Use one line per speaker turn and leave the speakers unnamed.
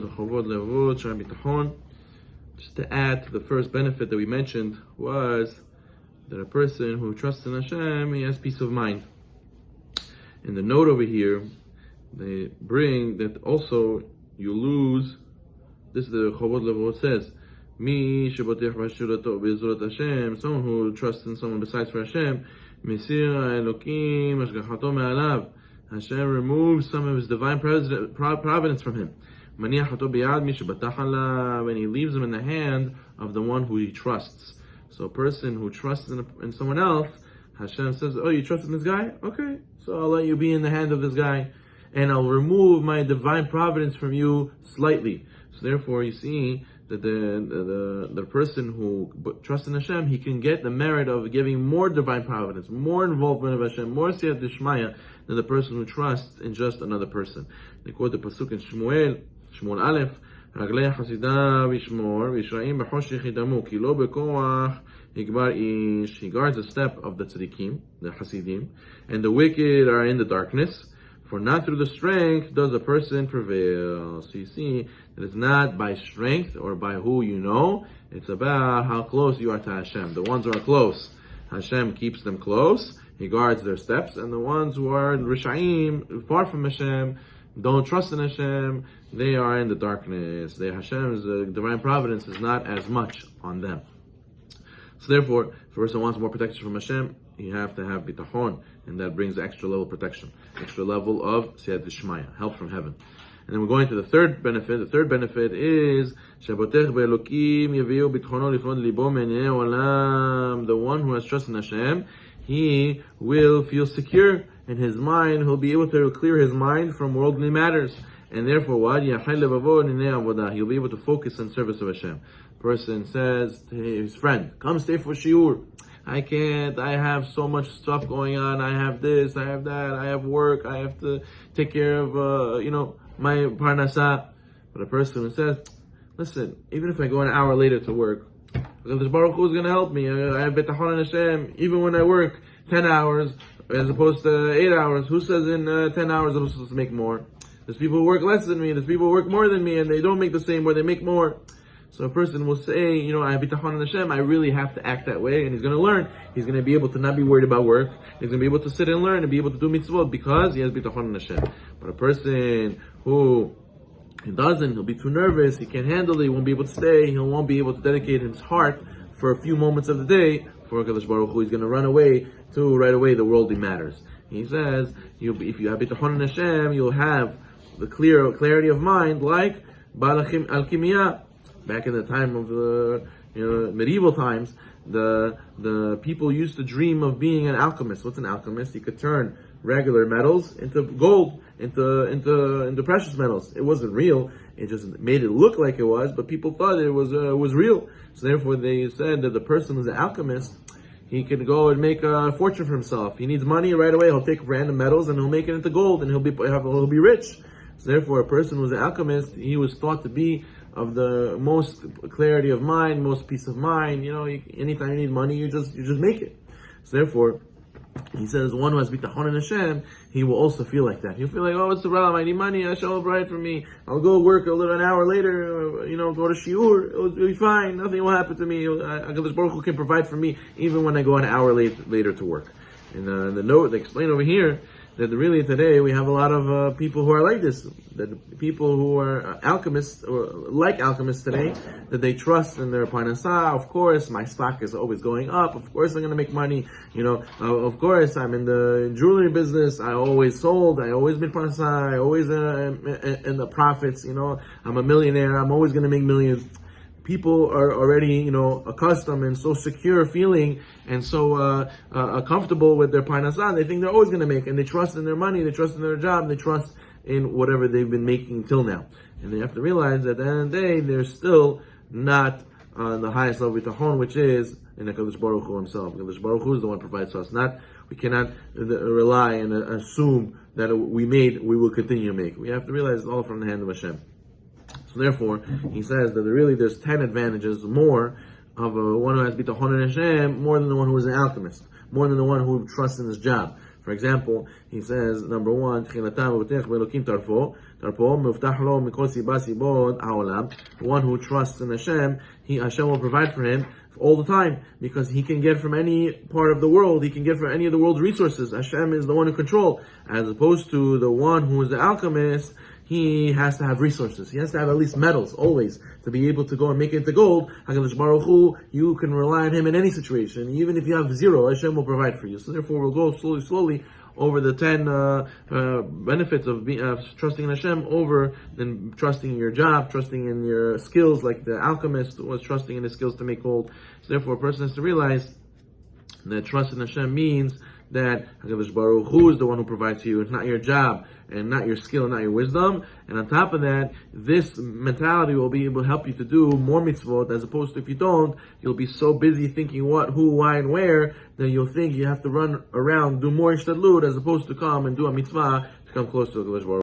for the Chovot, Halevavot, Shaar, Bitachon. Just to add to the first benefit that we mentioned was that a person who trusts in Hashem, he has peace of mind. In the note over here, they bring that also you lose. This is the Chovot Halevavot says, Mi shebotech b'shurato b'ezrat Hashem, someone who trusts in someone besides for Hashem, Mesir Elokim Ashgachato me'alav. Hashem removes some of His divine providence from him. When He leaves him in the hand of the one who he trusts. So a person who trusts in someone else, Hashem says, oh, you trust in this guy? Okay, so I'll let you be in the hand of this guy, and I'll remove my divine providence from you slightly. So therefore, you see that the person who trusts in Hashem, he can get the merit of giving more divine providence, more involvement of Hashem, more siyat dishmaya than the person who trusts in just another person. They quote the pasuk in Shmuel Aleph, Raglei Hasidav Yishmor V'Yishra'im B'Choshech Yidamu Ki Lo B'Koach Yigbar Ish. He guards the step of the tzaddikim, the Hasidim, and the wicked are in the darkness. For not through the strength does a person prevail. So you see that it's not by strength or by who you know. It's about how close you are to Hashem. The ones who are close, Hashem keeps them close. He guards their steps. And the ones who are Risha'im, far from Hashem, don't trust in Hashem, they are in the darkness. Hashem's divine providence is not as much on them. So therefore, if a person wants more protection from Hashem, you have to have Bitachon, and that brings extra level of protection, extra level of Siyat Dishmaya, help from heaven. And then we're going to the third benefit. The third benefit is Shabotech be'elokim yaviu bitchono lifnot libo menei olam. The one who has trust in Hashem, he will feel secure in his mind. He'll be able to clear his mind from worldly matters. And therefore, what? He'll be able to focus on service of Hashem. Person says to his friend, come stay for shiur. I can't, I have so much stuff going on, I have this, I have that, I have work, I have to take care of, my parnasah. But a person who says, listen, even if I go an hour later to work, the Baruch Hu is going to help me. I have Bitachon in Hashem, even when I work 10 hours, as opposed to 8 hours. Who says in 10 hours I'm supposed to make more? There's people who work less than me, there's people who work more than me, and they don't make the same, or they make more. So a person will say, I have Bitachon in Hashem, I really have to act that way, and he's going to learn. He's going to be able to not be worried about work. He's going to be able to sit and learn and be able to do mitzvot because he has Bitachon in Hashem. But a person who doesn't, he'll be too nervous, he can't handle it, he won't be able to stay, he won't be able to dedicate his heart for a few moments of the day for HaKadosh Baruch Hu. He's going to run away to right away the worldly matters. He says, if you have Bitachon in Hashem, you'll have the clarity of mind like Balachim Alkimiyah. Back in the time of the medieval times, the people used to dream of being an alchemist. What's an alchemist? He could turn regular metals into gold, into precious metals. It wasn't real. It just made it look like it was, but people thought it was real. So therefore, they said that the person who's an alchemist, he can go and make a fortune for himself. He needs money right away. He'll take random metals and he'll make it into gold, and he'll be rich. So therefore, a person who's an alchemist, he was thought to be of the most clarity of mind, most peace of mind. Anytime you need money, you just make it. So therefore, he says, one who has Bitachon in Hashem, he will also feel like that. He'll feel like, what's the problem? I need money. Hashem will provide for me. I'll go work a little an hour later, go to shiur. It'll be fine. Nothing will happen to me. HaKadosh Baruch Hu can provide for me even when I go an hour later to work. And the note, they explain over here, that really today we have a lot of people who are like this, that people who are alchemists, or like alchemists today, that they trust in their parnasah. Of course, my stock is always going up. Of course, I'm going to make money. Of course, I'm in the jewelry business. I always sold. I always made parnasah. I always in the profits. I'm a millionaire. I'm always going to make millions. People are already, accustomed and so secure feeling and so comfortable with their parnasah. They think they're always going to make, and they trust in their money, they trust in their job, they trust in whatever they've been making till now. And they have to realize that at the end of the day, they're still not on the highest level of Bitachon, which is in HaKadosh Baruch Hu himself. HaKadosh Baruch Hu is the one who provides us. We cannot rely and assume that we will continue to make. We have to realize it's all from the hand of Hashem. So therefore, he says that there's 10 advantages more of one who has Bitachon in Hashem, more than the one who is an alchemist, more than the one who trusts in his job. For example, he says, number one, the one who trusts in Hashem, Hashem will provide for him all the time, because he can get from any part of the world, he can get from any of the world's resources. Hashem is the one who controls, as opposed to the one who is the alchemist. He has to have resources. He has to have at least metals, always, to be able to go and make it into gold. HaKadosh Baruch Hu, you can rely on Him in any situation. Even if you have zero, Hashem will provide for you. So therefore, we'll go slowly over the 10 benefits of trusting in Hashem over than trusting in your job, trusting in your skills, like the alchemist was trusting in his skills to make gold. So therefore, a person has to realize that trust in Hashem means that HaKadosh Baruch Hu is the one who provides for you. It's not your job, and not your skill, and not your wisdom. And on top of that, this mentality will be able to help you to do more mitzvot, as opposed to if you don't, you'll be so busy thinking what, who, why, and where, that you'll think you have to run around, do more ishtadlut, as opposed to come and do a mitzvah to come close to HaKadosh Baruch Hu.